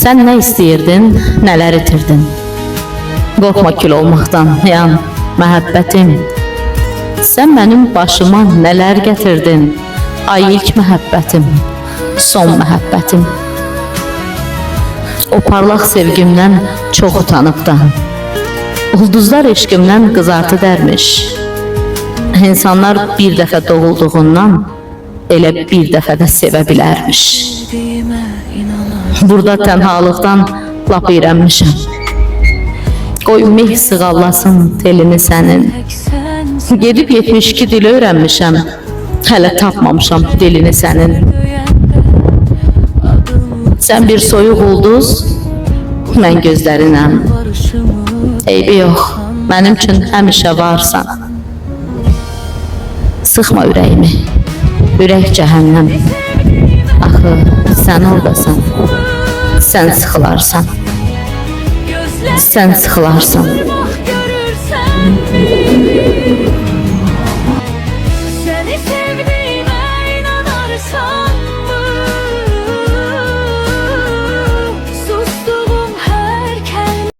Sən nə istəyirdin, nələr itirdin? Qorxma kül olmaqdan, yan, məhəbbətim. Sən mənim başıma nələr gətirdin? Ay ilk məhəbbətim, son məhəbbətim. O parlaq sevgimdən çox utanıbdan. Ulduzlar eşqimdən qızartı dərmiş. İnsanlar bir dəfə doğulduğundan elə bir dəfə də sevə bilərmiş. Burada tənhalıqdan lap iyrənmişəm. Qoy meh sığallasın telini sənin. Gedib 72 dil öyrənmişəm. Hələ tapmamışam dilini sənin. Sən bir soyuq ulduz, mən gözlərinəm. Eybi yox, mənim üçün həmişə varsan. Sıxma ürəyimi, ürək cəhənnəm. Axı, sən oradasan, sən sıxılarsan, sən sıxılarsan.